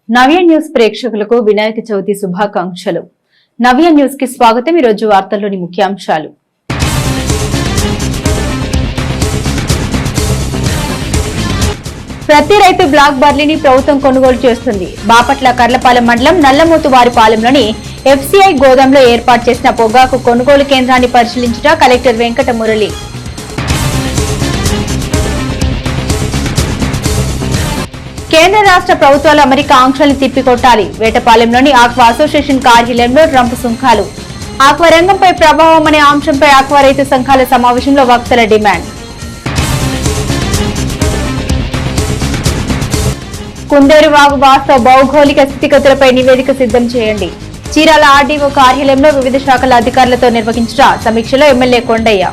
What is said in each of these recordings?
నవ్య news ప్రేక్షకులకు వినాయక చవితి శుభాకాంక్షలు. నవ్య news కి స్వాగతం. ఈ రోజు వార్తల్లోని ముఖ్యాంశాలు. ప్రతి రైతు బ్లాక్ బార్లీని ప్రభుత్వం కొనుగోలు చేస్తుంది. బాపట్ల కర్లపాలెం మండలం నల్లమోతువారిపాలెంలోని ఎఫ్సీఐ గోదాంలో ఏర్పాటు చేసిన పొగాకు కొనుగోలు కేంద్రాన్ని పరిశీలించిన కలెక్టర్ వెంకట మురళి. కేంద్ర రాష్ట్ర ప్రభుత్వాలు అమెరికా ఆంక్షల్ని తిప్పికొట్టాలి. వేటపాలెంలోని ఆక్వా అసోసియేషన్ కార్యాలయంలో ట్రంప్ సుంకాలు. ఆక్వా రంగంపై ప్రభావం అనే అంశంపై ఆక్వా రైతు సంఘాల సమావేశంలో వక్తల డిమాండ్. కుందేరు వాగు వాస్తవ భౌగోళిక స్థితిగతులపై నివేదిక సిద్ధం చేయండి. చీరాల ఆర్డీఓ కార్యాలయంలో వివిధ శాఖల అధికారులతో నిర్వహించిన సమీక్షలో ఎమ్మెల్యే కొండయ్య.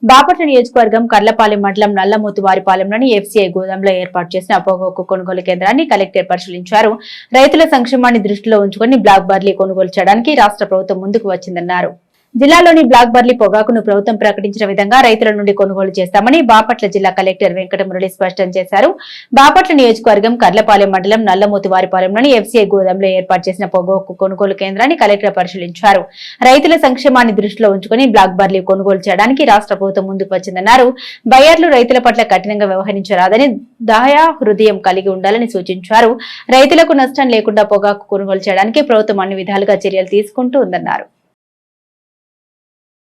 బాపట్ల నియోజకవర్గం కర్లపాలెం మండలం నల్లమోతువారిపాలెంలోని ఎఫ్సీఐ గోదాంలో ఏర్పాటు చేసిన పొగాకు కొనుగోలు కేంద్రాన్ని కలెక్టర్ పరిశీలించారు. రైతుల సంక్షేమాన్ని దృష్టిలో ఉంచుకుని బ్లాక్ బార్లీ కొనుగోలు చేయడానికి రాష్ట్ర ప్రభుత్వం ముందుకు వచ్చిందన్నారు. జిల్లాలోని బ్లాక్ బార్లీ పొగాకును ప్రభుత్వం ప్రకటించిన విధంగా రైతుల నుండి కొనుగోలు చేస్తామని బాపట్ల జిల్లా కలెక్టర్ వెంకట మురళి స్పష్టం చేశారు. బాపట్ల నియోజకవర్గం కర్లపాలెం మండలం నల్లమోతువారిపాలెంలోని ఎఫ్సీఐ గోదాంలో ఏర్పాటు చేసిన పొగాకు కొనుగోలు కేంద్రాన్ని కలెక్టర్ పరిశీలించారు. రైతుల సంక్షేమాన్ని దృష్టిలో ఉంచుకుని బ్లాక్ బార్లీ కొనుగోలు చేయడానికి రాష్ట్ర ప్రభుత్వం ముందుకు వచ్చిందన్నారు. బయ్యర్లు రైతుల పట్ల కఠినంగా వ్యవహరించరాదని, దయా హృదయం కలిగి ఉండాలని సూచించారు. రైతులకు నష్టం లేకుండా పొగాకు కొనుగోలు చేయడానికి ప్రభుత్వం అన్ని విధాలుగా చర్యలు తీసుకుంటూ ఉందన్నారు.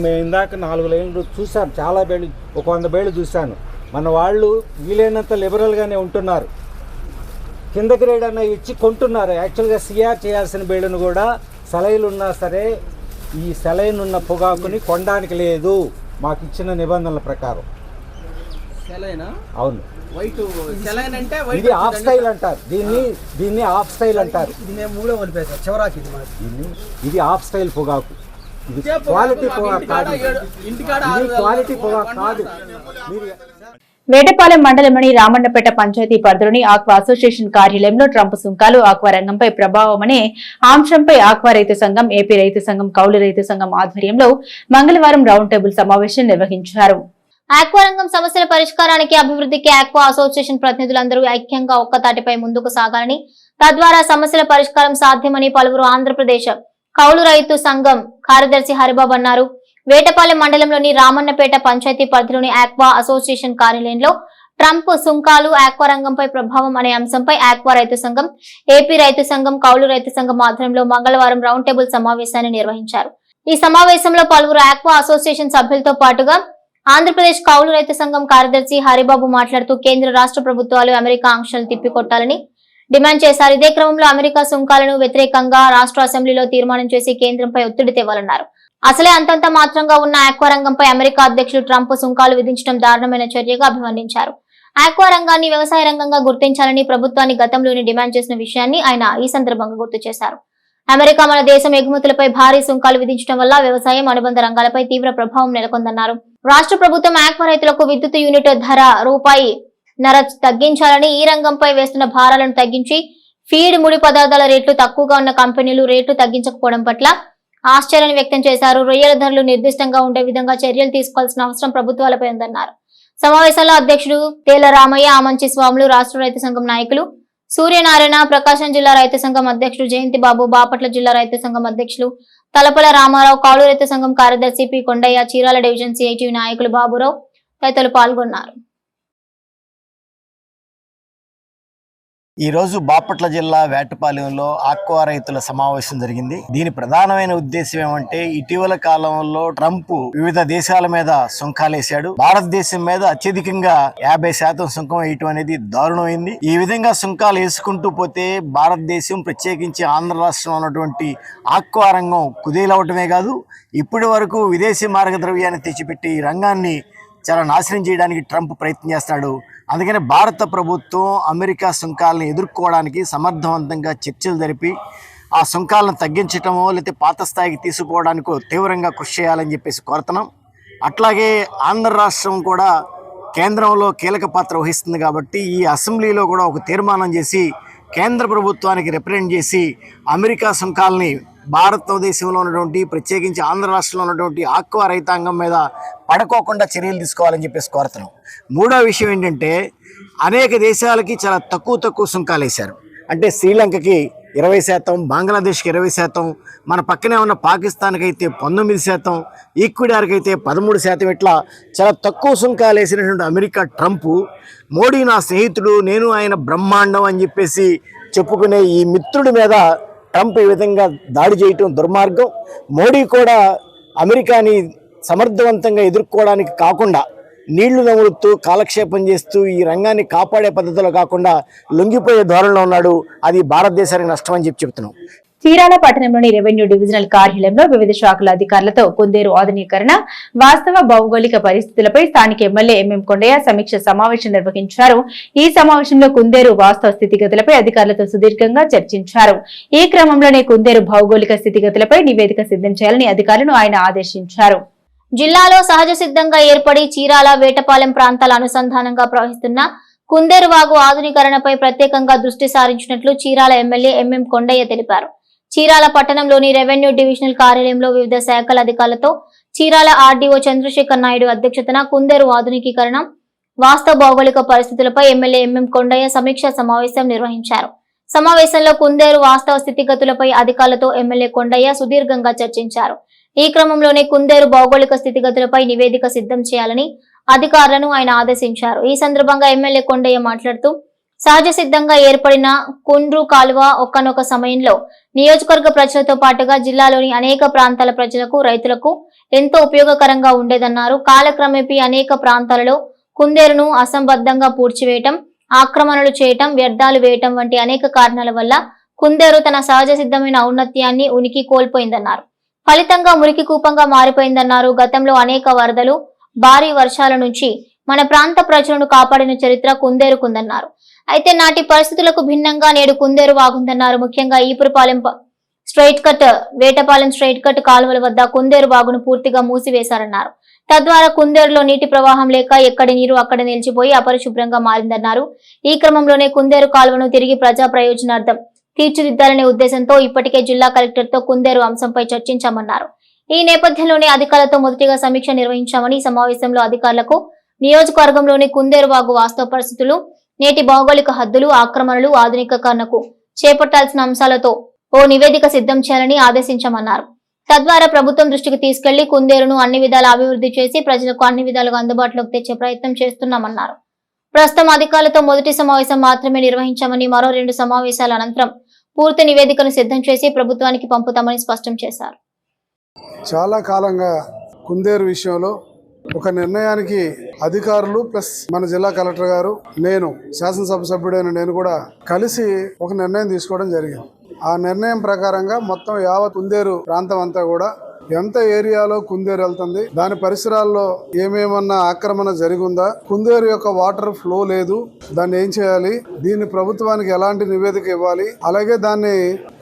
మేము ఇందాక 4 లైన్లు చూసాను, చాలా బేళ్ళు, ఒక 100 బేళ్ళు చూశాను. మన వాళ్ళు వీలైనంత లిబరల్గానే ఉంటున్నారు. కింద గ్రేడ్ అన్న ఇచ్చి కొంటున్నారు. యాక్చువల్గా సిఆర్ చేయాల్సిన బేళ్ళను కూడా సెలైలు ఉన్నా సరే ఈ సెలైన్ ఉన్న పొగాకుని కొనడానికి లేదు మాకు ఇచ్చిన నిబంధనల ప్రకారం. అవును, ఇది ఆఫ్ స్టైల్ అంటారు. దీన్ని ఆఫ్ స్టైల్ అంటారు. ఇది ఆఫ్ స్టైల్ పొగాకు. ఇది క్వాలిటీ పొగాకు కాదు. ఇది క్వాలిటీ పొగాకు కాదు. వేటపాలెం మండలంలోని రామన్నపేట పంచాయతీ పరిధిలోని ఆక్వా అసోసియేషన్ కార్యాలయంలో ట్రంప్ సుంకాలు ఆక్వా రంగంపై ప్రభావం అనే అంశంపై ఆక్వా రైతు సంఘం, ఏపీ రైతు సంఘం, కౌలు రైతు సంఘం ఆధ్వర్యంలో మంగళవారం రౌండ్ టేబుల్ సమావేశం నిర్వహించారు. ఆక్వా రంగం సమస్యల పరిష్కారానికి, అభివృద్ధికి ఆక్వా అసోసియేషన్ ప్రతినిధులందరూ ఐక్యంగా ఒక్కతాటిపై ముందుకు సాగాలని, తద్వారా సమస్యల పరిష్కారం సాధ్యమని పలువురు ఆంధ్రప్రదేశ్ కౌలు రైతు సంఘం కార్యదర్శి హరిబాబు అన్నారు. వేటపాలెం మండలంలోని రామన్నపేట పంచాయతీ పరిధిలోని ఆక్వా అసోసియేషన్ కార్యాలయంలో ట్రంప్ సుంకాలు, ఆక్వా రంగంపై ప్రభావం అనే అంశంపై ఆక్వా రైతు సంఘం, ఏపీ రైతు సంఘం, కౌలు రైతు సంఘం ఆధ్వర్యంలో మంగళవారం రౌండ్ టేబుల్ సమావేశాన్ని నిర్వహించారు. ఈ సమావేశంలో పలువురు ఆక్వా అసోసియేషన్ సభ్యులతో పాటుగా ఆంధ్రప్రదేశ్ కౌలు రైతు సంఘం కార్యదర్శి హరిబాబు మాట్లాడుతూ కేంద్ర రాష్ట్ర ప్రభుత్వాలు అమెరికా ఆంక్షలు తిప్పికొట్టాలని డిమాండ్ చేశారు. ఇదే క్రమంలో అమెరికా సుంకాలను వ్యతిరేకంగా రాష్ట్ర అసెంబ్లీలో తీర్మానం చేసి కేంద్రంపై ఒత్తిడి తేవాలన్నారు. అసలే అంతంత మాత్రంగా ఉన్న ఆక్వా రంగంపై అమెరికా అధ్యక్షులు ట్రంప్ సుంకాలు విధించడం దారుణమైన చర్యగా అభివర్ణించారు. ఆక్వా రంగాన్ని వ్యవసాయ రంగంగా గుర్తించాలని ప్రభుత్వాన్ని గతంలోనే డిమాండ్ చేసిన విషయాన్ని ఆయన ఈ సందర్భంగా గుర్తు చేశారు. అమెరికా మన దేశం ఎగుమతులపై భారీ సుంకాలు విధించడం వల్ల వ్యవసాయం, అనుబంధ రంగాలపై తీవ్ర ప్రభావం నెలకొందన్నారు. రాష్ట్ర ప్రభుత్వం ఆక్వా రైతులకు విద్యుత్ యూనిట్ ధర రూపాయి,5 తగ్గించాలని, ఈ రంగంపై వేస్తున్న భారాలను తగ్గించి ఫీడ్, ముడి పదార్థాల రేట్లు తక్కువగా ఉన్న కంపెనీలు రేట్లు తగ్గించకపోవడం పట్ల ఆశ్చర్యాన్ని వ్యక్తం చేశారు. రొయ్యల ధరలు నిర్దిష్టంగా ఉండే విధంగా చర్యలు తీసుకోవాల్సిన అవసరం ప్రభుత్వాలపై ఉందన్నారు. సమావేశంలో అధ్యక్షుడు తేల రామయ్య, ఆమంచి స్వాములు, రాష్ట్ర రైతు సంఘం నాయకులు సూర్యనారాయణ, ప్రకాశం జిల్లా రైతు సంఘం అధ్యక్షుడు జయంతి బాబు, బాపట్ల జిల్లా రైతు సంఘం అధ్యక్షులు తలపల రామారావు, కౌలు రైతు సంఘం కార్యదర్శి P Kondaiah, Chirala division CITU నాయకులు బాబురావు తదితరులు పాల్గొన్నారు. ఈ రోజు బాపట్ల జిల్లా వేటపాలెంలో ఆక్వా రైతుల సమావేశం జరిగింది. దీని ప్రధానమైన ఉద్దేశం ఏమంటే, ఇటీవల కాలంలో ట్రంప్ వివిధ దేశాల మీద సుంకాలేశాడు. భారతదేశం మీద అత్యధికంగా 50% సుంకం వేయటం అనేది దారుణమైంది. ఈ విధంగా సుంకాలు వేసుకుంటూ పోతే భారతదేశం, ప్రత్యేకించి ఆంధ్ర రాష్ట్రంలో ఉన్నటువంటి ఆక్వా రంగం కుదేలవటమే కాదు, ఇప్పటి వరకు విదేశీ మార్గద్రవ్యాన్ని తెచ్చిపెట్టి ఈ రంగాన్ని చాలా నాశనం చేయడానికి ట్రంప్ ప్రయత్నం చేస్తున్నాడు. అందుకని భారత ప్రభుత్వం అమెరికా సుంకాలను ఎదుర్కోవడానికి సమర్థవంతంగా చర్చలు జరిపి ఆ సుంకాలను తగ్గించటమో లేకపోతే పాత స్థాయికి తీసుకుపోవడానికో తీవ్రంగా కృషి చేయాలని చెప్పేసి కోరుతున్నాం. అట్లాగే ఆంధ్ర రాష్ట్రం కూడా కేంద్రంలో కీలక పాత్ర వహిస్తుంది కాబట్టి ఈ అసెంబ్లీలో కూడా ఒక తీర్మానం చేసి కేంద్ర ప్రభుత్వానికి రిప్రజెంట్ చేసి అమెరికా సుంకాలని భారతదేశంలో ఉన్నటువంటి, ప్రత్యేకించి ఆంధ్ర రాష్ట్రంలో ఉన్నటువంటి ఆక్వా రైతాంగం మీద పడుకోకుండా చర్యలు తీసుకోవాలని చెప్పేసి కోరుతున్నాం. మూడో విషయం ఏంటంటే, అనేక దేశాలకి చాలా తక్కువ సుంకాలు వేశారు. అంటే శ్రీలంకకి 20%, బంగ్లాదేశ్కి 20%, మన పక్కనే ఉన్న పాకిస్తాన్కి అయితే 19%, ఈక్వెడార్కి అయితే 13%, ఇట్లా చాలా తక్కువ సుంకాలు వేసినటువంటి అమెరికా ట్రంప్ మోడీ నా స్నేహితుడు, నేను ఆయన బ్రహ్మాండం అని చెప్పేసి చెప్పుకునే ఈ మిత్రుడి మీద ట్రంప్ ఈ విధంగా దాడి చేయటం దుర్మార్గం. మోడీ కూడా అమెరికాని సమర్థవంతంగా ఎదుర్కోవడానికి కాకుండా నీళ్లు నములుతూ కాలక్షేపం చేస్తూ ఈ రంగాన్ని కాపాడే పద్ధతిలో కాకుండా లొంగిపోయే ధోరణిలో ఉన్నాడు. అది భారతదేశానికి నష్టం అని చెప్తున్నాం. చీరాల పట్టణంలోని రెవెన్యూ డివిజనల్ కార్యాలయంలో వివిధ శాఖల అధికారులతో కుందేరు ఆధునీకరణ, వాస్తవ భౌగోళిక పరిస్థితులపై స్థానిక ఎమ్మెల్యే ఎంఎం కొండయ్య సమీక్ష సమావేశం నిర్వహించారు. ఈ సమావేశంలో కుందేరు వాస్తవ స్థితిగతులపై అధికారులతో సుదీర్ఘంగా చర్చించారు. ఈ క్రమంలోనే కుందేరు భౌగోళిక స్థితిగతులపై నివేదిక సిద్ధం చేయాలని అధికారులను ఆయన ఆదేశించారు. జిల్లాలో సహజ సిద్ధంగా ఏర్పడి చీరాల, వేటపాలెం ప్రాంతాల అనుసంధానంగా ప్రవహిస్తున్న కుందేరు వాగు ఆధునీకరణపై ప్రత్యేకంగా దృష్టి సారించినట్లు చీరాల ఎమ్మెల్యే ఎంఎం కొండయ్య తెలిపారు. చీరాల పట్టణంలోని రెవెన్యూ డివిజనల్ కార్యాలయంలో వివిధ శాఖల అధికారులతో చీరాల ఆర్డీఓ చంద్రశేఖర్ నాయుడు అధ్యక్షతన కుందేరు ఆధునికీకరణ, వాస్తవ భౌగోళిక పరిస్థితులపై ఎమ్మెల్యే ఎంఎం కొండయ్య సమీక్షా సమావేశం నిర్వహించారు. సమావేశంలో కుందేరు వాస్తవ స్థితిగతులపై అధికారులతో ఎమ్మెల్యే కొండయ్య సుదీర్ఘంగా చర్చించారు. ఈ క్రమంలోనే కుందేరు భౌగోళిక స్థితిగతులపై నివేదిక సిద్ధం చేయాలని అధికారులను ఆయన ఆదేశించారు. ఈ సందర్భంగా ఎమ్మెల్యే కొండయ్య మాట్లాడుతూ సహజ సిద్ధంగా ఏర్పడిన కుండ్రు కాలువ ఒక్కనొక సమయంలో నియోజకవర్గ ప్రజలతో పాటుగా జిల్లాలోని అనేక ప్రాంతాల ప్రజలకు, రైతులకు ఎంతో ఉపయోగకరంగా ఉండేదన్నారు. కాలక్రమేపీ అనేక ప్రాంతాలలో కుందేరును అసంబద్ధంగా పూడ్చివేయటం, ఆక్రమణలు చేయటం, వ్యర్థాలు వేయటం వంటి అనేక కారణాల వల్ల కుందేరు తన సహజ సిద్ధమైన ఔన్నత్యాన్ని, ఉనికి కోల్పోయిందన్నారు. ఫలితంగా మురికి కూపంగా మారిపోయిందన్నారు. గతంలో అనేక వరదలు, భారీ వర్షాల నుంచి మన ప్రాంత ప్రజలను కాపాడిన చరిత్ర కుందేరుకుందన్నారు. అయితే నాటి పరిస్థితులకు భిన్నంగా నేడు కుందేరు వాగుందన్నారు. ముఖ్యంగా Epurupalem straight cut, Vetapalem straight cut కాలువల వద్ద కుందేరు వాగును పూర్తిగా మూసివేశారన్నారు. తద్వారా కుందేరులో నీటి ప్రవాహం లేక ఎక్కడి నీరు అక్కడ నిలిచిపోయి అపరిశుభ్రంగా మారిందన్నారు. ఈ క్రమంలోనే కుందేరు కాలువను తిరిగి ప్రజా ప్రయోజనార్థం తీర్చిదిద్దాలనే ఉద్దేశంతో ఇప్పటికే జిల్లా కలెక్టర్తో కుందేరు అంశంపై చర్చించామన్నారు. ఈ నేపథ్యంలోనే అధికారులతో మొదటిగా సమీక్ష నిర్వహించామని, సమావేశంలో అధికారులకు నియోజకవర్గంలోని కుందేరు వాగు వాస్తవ పరిస్థితులు, నేటి భౌగోళిక హద్దులు, ఆక్రమణలు, ఆధునికీకరణకు చేపట్టాల్సిన అంశాలతో ఓ నివేదిక సిద్ధం చేయాలని ఆదేశించామన్నారు. తద్వారా ప్రభుత్వం దృష్టికి తీసుకెళ్లి కుందేరును అన్ని విధాలా అభివృద్ధి చేసి ప్రజలకు అన్ని విధాలుగా అందుబాటులోకి తెచ్చే ప్రయత్నం చేస్తున్నామన్నారు. ప్రస్తుతం అధికారులతో మొదటి సమావేశం మాత్రమే నిర్వహించామని, మరో 2 సమావేశాల అనంతరం పూర్తి నివేదికను సిద్ధం చేసి ప్రభుత్వానికి పంపుతామని స్పష్టం చేశారు. చాలా కాలంగా కుందేరు విషయంలో ఒక నిర్ణయానికి అధికారులు ప్లస్ మన జిల్లా కలెక్టర్ గారు, నేను శాసనసభ సభ్యుడైన నేను కూడా కలిసి ఒక నిర్ణయం తీసుకోవడం జరిగింది. ఆ నిర్ణయం ప్రకారంగా మొత్తం యావత్ కుందేరు ప్రాంతం అంతా కూడా ఎంత ఏరియాలో కుందేరు వెళ్తుంది, దాని పరిసరాల్లో ఏమేమన్నా ఆక్రమణ జరిగిందా, కుందేరు యొక్క వాటర్ ఫ్లో లేదు, దాన్ని ఏం చేయాలి, దీన్ని ప్రభుత్వానికి ఎలాంటి నివేదిక ఇవ్వాలి, అలాగే దాన్ని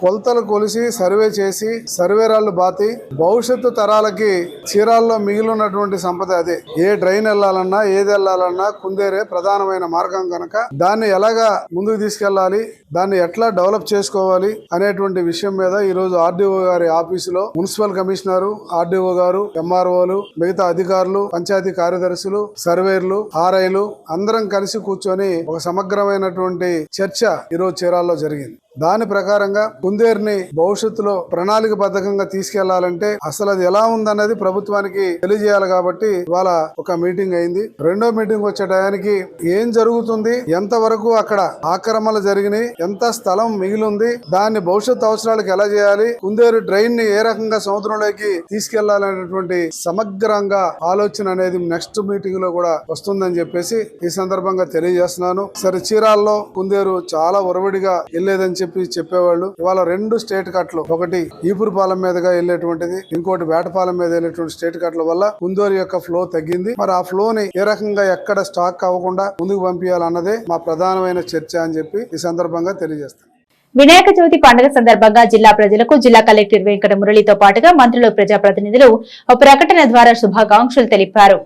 కొలతలు కొలిసి సర్వే చేసి సర్వేరాళ్ళు బాతి భవిష్యత్తు తరాలకి చీరాల్లో మిగిలినటువంటి సంపద అదే. ఏ డ్రైన్ వెళ్ళాలన్నా ఏది వెళ్ళాలన్నా కుందేరే ప్రధానమైన మార్గం కనుక దాన్ని ఎలాగా ముందుకు తీసుకెళ్లాలి, దాన్ని ఎట్లా డెవలప్ చేసుకోవాలి అనేటువంటి విషయం మీద ఈరోజు ఆర్డీఓ గారి ఆఫీసులో మున్సిపల్ కమిషనర్, ఆర్డీఓ గారు, ఎంఆర్ఓలు, మిగతా అధికారులు, పంచాయతీ కార్యదర్శులు, సర్వేర్లు, ఆర్ఐలు అందరం కలిసి కూర్చొని ఒక సమగ్రమైనటువంటి చర్చ ఈరోజు చీరాల్లో జరిగింది. దాని ప్రకారంగా కుందేరుని భవిష్యత్తులో ప్రణాళికబద్ధంగా తీసుకెళ్లాలంటే అసలు అది ఎలా ఉందన్నది ప్రభుత్వానికి తెలియజేయాలి. కాబట్టి ఇవాళ ఒక మీటింగ్ అయింది. రెండో మీటింగ్ వచ్చే టయానికి ఏం జరుగుతుంది, ఎంత వరకు అక్కడ ఆక్రమణలు జరిగినాయి, ఎంత స్థలం మిగిలింది, దాన్ని భవిష్యత్తు అవసరాలకు ఎలా చేయాలి, కుందేరు డ్రైన్ ని ఏ రకంగా సముద్రంలోకి తీసుకెళ్లాలనేటువంటి సమగ్రంగా ఆలోచన అనేది నెక్స్ట్ మీటింగ్ లో కూడా వస్తుందని చెప్పేసి ఈ సందర్భంగా తెలియజేస్తున్నాను. సరే, చీరాల్లో కుందేరు చాలా ఒరవడిగా వెళ్లేదని చెప్పేవాళ్ళు. ఇవాళ 2 స్టేట్ కట్లు, ఒకటి ఈపురపాలెం మీదుగా వెళ్లేటువంటిది, ఇంకోటి వేటపాలెం మీద వెళ్లేటువంటి స్టేట్ కట్ల వల్ల కుందేరు యొక్క ఫ్లో తగ్గింది. మరి ఆ ఫ్లో ని ఏ రకంగా ఎక్కడ స్టాక్ అవ్వకుండా ముందుకు పంపించాలన్నదే మా ప్రధానమైన చర్చ అని చెప్పి ఈ సందర్భంగా తెలియజేస్తాను. వినాయక చవితి పండుగ సందర్భంగా జిల్లా ప్రజలకు జిల్లా కలెక్టర్ వెంకట మురళితో పాటుగా మంత్రులు, ప్రజాప్రతినిధులు ఒక ప్రకటన ద్వారా శుభాకాంక్షలు తెలిపారు.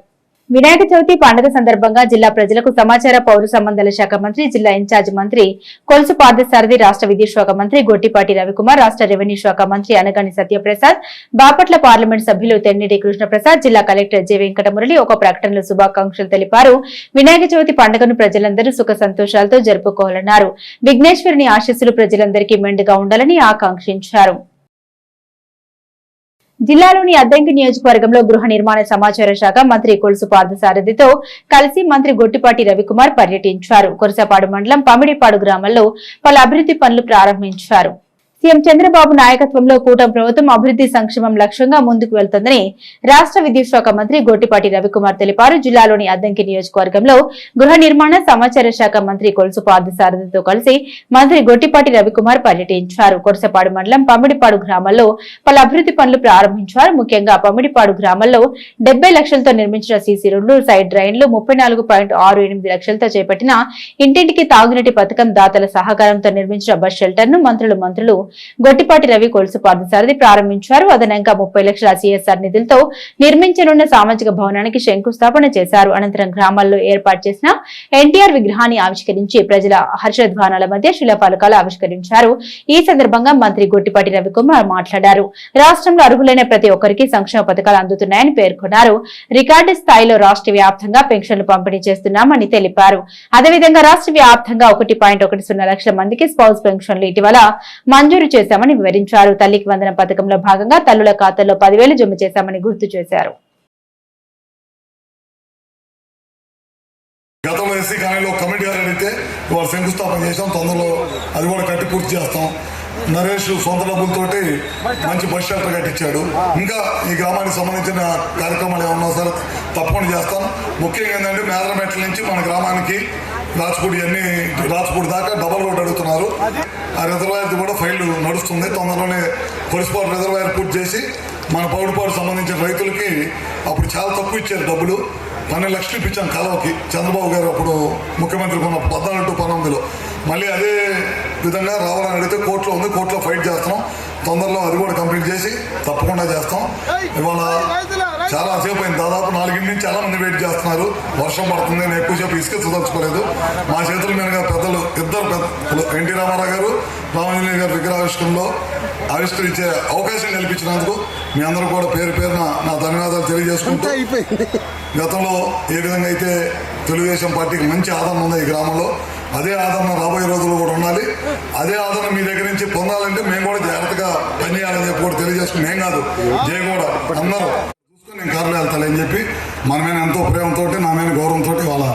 వినాయక చవితి పండుగ సందర్భంగా జిల్లా ప్రజలకు సమాచార పౌర సంబంధాల శాఖ మంత్రి, జిల్లా ఇన్ఛార్జ్ మంత్రి కొలుసు పార్థసారథి, రాష్ట్ర విద్యుత్ శాఖ మంత్రి గొట్టిపాటి రవికుమార్, రాష్ట్ర రెవెన్యూ శాఖ మంత్రి అనగాని సత్యప్రసాద్, బాపట్ల పార్లమెంట్ సభ్యులు తెన్నిటి కృష్ణప్రసాద్, జిల్లా కలెక్టర్ జె వెంకటమురళి ఒక ప్రకటనలో శుభాకాంక్షలు తెలిపారు. వినాయక చవితి పండుగను ప్రజలందరూ సుఖ సంతోషాలతో జరుపుకోవాలన్నారు. విఘ్నేశ్వరుని ఆశీస్సులు ప్రజలందరికీ మెండుగా ఉండాలని ఆకాంక్షించారు. జిల్లాలోని అద్దంకి నియోజకవర్గంలో గృహ నిర్మాణ సమాచార శాఖ మంత్రి కొలుసు పార్థసారథితో కలిసి మంత్రి గొట్టిపాటి రవికుమార్ పర్యటించారు. కొరసపాడు మండలం పమిడిపాడు గ్రామంలో పలు అభివృద్ధి పనులు ప్రారంభించారు. సీఎం చంద్రబాబు నాయకత్వంలో కూటమి ప్రభుత్వం అభివృద్ధి సంక్షేమం లక్ష్యంగా ముందుకు వెళ్తుందని రాష్ట్ర విద్యుత్ శాఖ మంత్రి గొట్టిపాటి రవికుమార్ తెలిపారు. జిల్లాలోని అద్దంకి నియోజకవర్గంలో గృహ నిర్మాణ సమాచార శాఖ మంత్రి కొలుసు పార్థసారథితో కలిసి మంత్రి గొట్టిపాటి రవికుమార్ పర్యటించారు. కొరసపాడు మండలం పమిడిపాడు గ్రామంలో పలు అభివృద్ధి పనులు ప్రారంభించారు. ముఖ్యంగా పమిడిపాడు గ్రామంలో 70 లక్షలతో నిర్మించిన సీసీ రోడ్లు, సైడ్ డ్రైన్లు, 34.68 లక్షలతో చేపట్టిన ఇంటింటికి తాగునీటి పథకం, దాతల సహకారంతో నిర్మించిన బస్ షెల్టర్ ను మంత్రులు గొట్టిపాటి రవి, కొలుసు పార్థసారథి ప్రారంభించారు. అదనంగా 30 లక్షల సిఎస్ఆర్ నిధులతో నిర్మించనున్న సామాజిక భవనానికి శంకుస్థాపన చేశారు. అనంతరం గ్రామాల్లో ఏర్పాటు చేసిన ఎన్టీఆర్ విగ్రహాన్ని ఆవిష్కరించి ప్రజల హర్షధ్వానాల మధ్య శిలాఫలకాలు ఆవిష్కరించారు. ఈ సందర్భంగా మంత్రి గొట్టిపాటి రవికుమార్ మాట్లాడారు. రాష్ట్రంలో అర్హులైన ప్రతి ఒక్కరికి సంక్షేమ పథకాలు అందుతున్నాయని పేర్కొన్నారు. రికార్డు స్థాయిలో రాష్ట్ర వ్యాప్తంగా పెన్షన్లు పంపిణీ చేస్తున్నామని తెలిపారు. అదేవిధంగా రాష్ట్ర వ్యాప్తంగా 1.10 లక్షల మందికి స్పౌస్ పెన్షన్లు ఇటీవల మంజూరు చేశామని వివరించారు. తల్లికి వందనం పథకంలో భాగంగా తల్లుల ఖాతాల్లో 10,000 జమ చేశామని గుర్తు చేశారు. గతంలో ఎస్సీ కాలనీలో కమిటీ గారు అడిగితే వాళ్ళు శంకుస్థాపన చేసాం, తొందరలో అది కూడా కట్టి పూర్తి చేస్తాం. నరేష్ సొంత డబ్బులతోటి మంచి బస్ షెల్టర్ కట్టించాడు. ఇంకా ఈ గ్రామానికి సంబంధించిన కార్యక్రమాలు ఏమన్నా సరే తప్పకుండా చేస్తాం. ముఖ్యంగా ఏంటంటే మేదరమెట్ల నుంచి మన గ్రామానికి రాజ్పూడి దాకా డబల్ రోడ్ అడుగుతున్నారు. ఆ రిజర్వాయర్ కూడా ఫైల్ నడుస్తుంది. తొందరలోనే కొలిసిపాడు రిజర్వాయర్ పూర్తి చేసి మన పౌడిపాడు సంబంధించిన రైతులకి అప్పుడు చాలా తక్కువ ఇచ్చారు డబ్బులు. 12 లక్షలు ఇప్పించాం కాలువకి చంద్రబాబు గారు అప్పుడు ముఖ్యమంత్రి ఉన్న 14 to 19లో. మళ్ళీ అదే విధంగా రావాలని అడిగితే కోర్టులో ఉంది, కోర్టులో ఫైట్ చేస్తున్నాం. తొందరలో అది కూడా కంప్లీట్ చేసి తప్పకుండా చేస్తాం. ఇవాళ చాలా సేపు అయింది, దాదాపు 4 నుంచి చాలా మంది వెయిట్ చేస్తున్నారు. వర్షం పడుతుంది, నేను ఎక్కువసేపు ఇసుక సుదర్చుకోలేదు. మా చేతుల మీదుగా పెద్దలు ఇద్దరు ఎన్టీ రామారావు గారు, రామాంజనేయ గారు విగ్రహావిష్కరణలో ఆవిష్కరించే అవకాశం కల్పించినందుకు మీ అందరూ కూడా పేరు పేరున నా ధన్యవాదాలు తెలియజేసుకుంటూ, గతంలో ఏ విధంగా అయితే తెలుగుదేశం పార్టీకి మంచి ఆదరణ ఉంది ఈ గ్రామంలో, అదే ఆదరణ రాబోయే రోజుల్లో కూడా ఉండాలి. అదే ఆదరణ మీ దగ్గర నుంచి పొందాలంటే మేము కూడా జాగ్రత్తగా పనిచేయాలని చెప్పి కూడా తెలియజేసుకుని, నేను కాదు జయ కూడా అందరూ చూసుకొని నేను కారులో వెళ్తానని చెప్పి మన మీద ఎంతో ప్రేమతో, నా మీద గౌరవంతో వాళ్ళ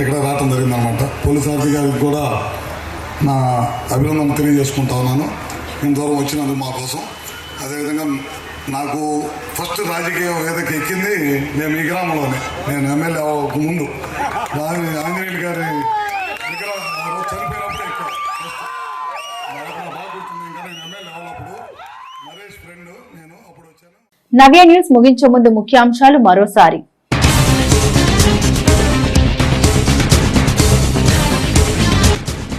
ఇక్కడ రావడం జరిగిందనమాట. పోలీస్ అధికారికి కూడా నా అభినందన తెలియజేసుకుంటా ఉన్నాను ఇంత దూరం వచ్చినందుకు మా కోసం. అదేవిధంగా నాకు ఫస్ట్ రాజకీయ వేదిక ఎక్కింది మేము ఈ గ్రామంలోనే. నేను ఎమ్మెల్యే అవ్వక ముందు ఆంజనేయులు గారి చనిపోయినప్పుడు ఎమ్మెల్యే అవ్వనప్పుడు నరేష్ ఫ్రెండ్ నేను అప్పుడు వచ్చాను. నవ్య న్యూస్ ముగించే ముందు ముఖ్యాంశాలు మరోసారి.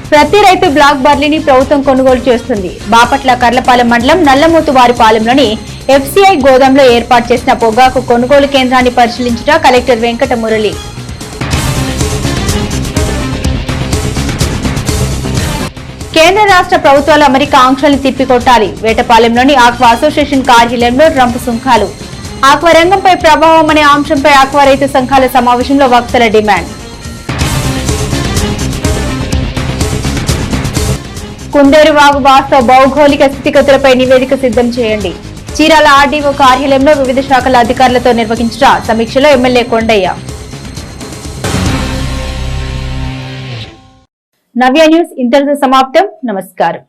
ప్రతి రైతు బ్లాక్ బార్లీని ప్రభుత్వం కొనుగోలు చేస్తుంది. బాపట్ల కర్లపాలెం మండలం నల్లమోతువారిపాలెంలోని ఎఫ్సీఐ గోదాంలో ఏర్పాటు చేసిన పొగాకు కొనుగోలు కేంద్రాన్ని పరిశీలించిన కలెక్టర్ వెంకటమురళి. కేంద్ర రాష్ట్ర ప్రభుత్వాలు అమెరికా ఆంక్షల్ని తిప్పికొట్టాలి. వేటపాలెంలోని ఆక్వా అసోసియేషన్ కార్యాలయంలో ట్రంప్ సుంకాలు. ఆక్వా రంగంపై ప్రభావం అనే అంశంపై ఆక్వా రైతు సంఘాల సమావేశంలో వక్తల డిమాండ్. కుందేరు వాగు వాస్తవ భౌగోళిక స్థితిగతులపై నివేదిక సిద్ధం చేయండి. చీరాల ఆర్డీఓ కార్యాలయంలో వివిధ శాఖల అధికారులతో నిర్వహించిన సమీక్షలో ఎమ్మెల్యే కొండయ్య. నవ్య న్యూస్ ఇంతటితో సమాప్తం. నమస్కారం.